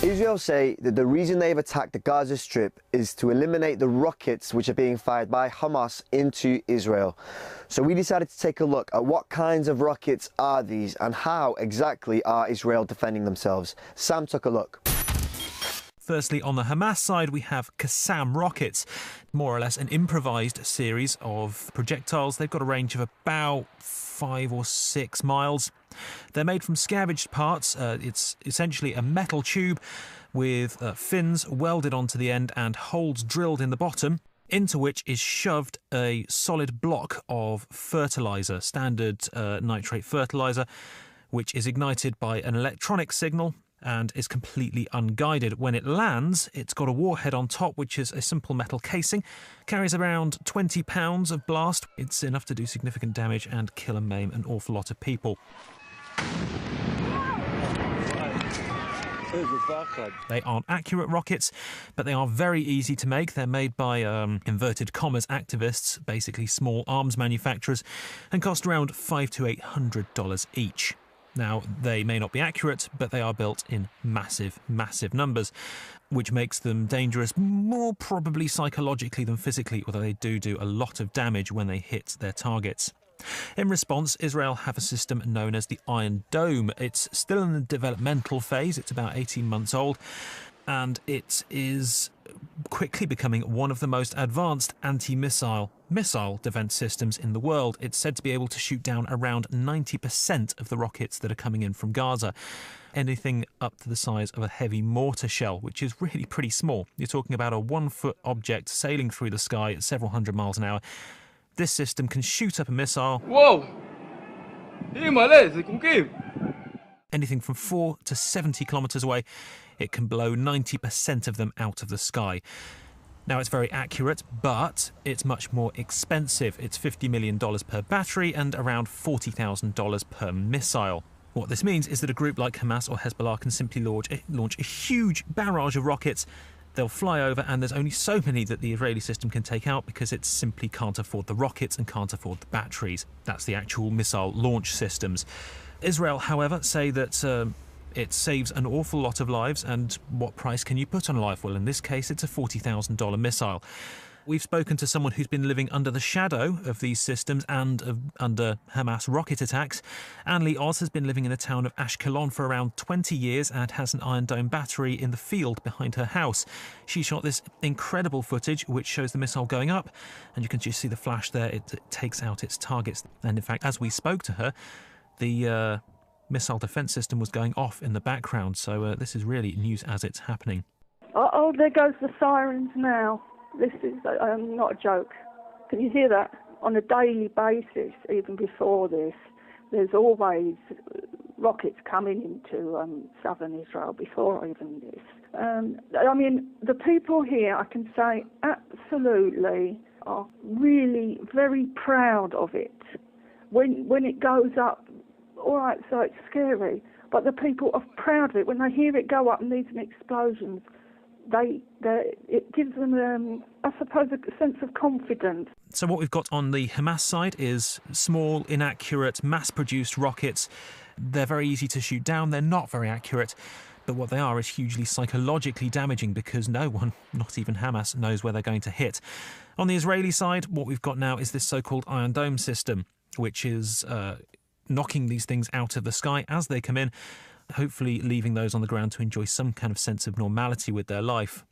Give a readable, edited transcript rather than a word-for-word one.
Israel say that the reason they've attacked the Gaza Strip is to eliminate the rockets which are being fired by Hamas into Israel. So we decided to take a look at what kinds of rockets are these and how exactly are Israel defending themselves. Sam took a look. Firstly, on the Hamas side, we have Qassam rockets, more or less an improvised series of projectiles. They've got a range of about 5 or 6 miles. They're made from scavenged parts. It's essentially a metal tube with fins welded onto the end and holes drilled in the bottom, into which is shoved a solid block of fertilizer, standard nitrate fertilizer, which is ignited by an electronic signal and is completely unguided. When it lands, it's got a warhead on top, which is a simple metal casing, carries around 20 pounds of blast. It's enough to do significant damage and kill and maim an awful lot of people. They aren't accurate rockets, but they are very easy to make. They're made by inverted commas activists, basically small arms manufacturers, and cost around $500 to $800 each. Now, they may not be accurate, but they are built in massive, massive numbers, which makes them dangerous more probably psychologically than physically, although they do a lot of damage when they hit their targets. In response, Israel have a system known as the Iron Dome. It's still in the developmental phase. It's about 18 months old, and it is quickly becoming one of the most advanced anti-missile defence systems in the world. It's said to be able to shoot down around 90% of the rockets that are coming in from Gaza, anything up to the size of a heavy mortar shell, which is really pretty small. You're talking about a 1-foot object sailing through the sky at several hundred miles an hour. This system can shoot up a missile anything from 4 to 70 kilometres away. It can blow 90% of them out of the sky. Now, it's very accurate, but it's much more expensive. It's $50 million per battery and around $40,000 per missile. What this means is that a group like Hamas or Hezbollah can simply launch a huge barrage of rockets. They'll fly over, and there's only so many that the Israeli system can take out because it simply can't afford the rockets and can't afford the batteries. That's the actual missile launch systems. Israel, however, say that it saves an awful lot of lives, and what price can you put on life? Well, in this case, it's a $40,000 missile. We've spoken to someone who's been living under the shadow of these systems and under Hamas rocket attacks. Anne-Lee Oz has been living in the town of Ashkelon for around 20 years and has an Iron Dome battery in the field behind her house. She shot this incredible footage which shows the missile going up, and you can just see the flash there. It takes out its targets. And in fact, as we spoke to her, the missile defence system was going off in the background. So this is really news as it's happening. Oh, there goes the sirens now. This is not a joke. Can you hear that? On a daily basis, even before this, there's always rockets coming into southern Israel before even this. I mean, the people here, I can say absolutely, are really very proud of it. When it goes up, all right, so it's scary, but the people are proud of it. When they hear it go up and these explosions, it gives them, I suppose, a sense of confidence. So what we've got on the Hamas side is small, inaccurate, mass-produced rockets. They're very easy to shoot down. They're not very accurate. But what they are is hugely psychologically damaging because no one, not even Hamas, knows where they're going to hit. On the Israeli side, what we've got now is this so-called Iron Dome system, which is knocking these things out of the sky as they come in, hopefully leaving those on the ground to enjoy some kind of sense of normality with their life.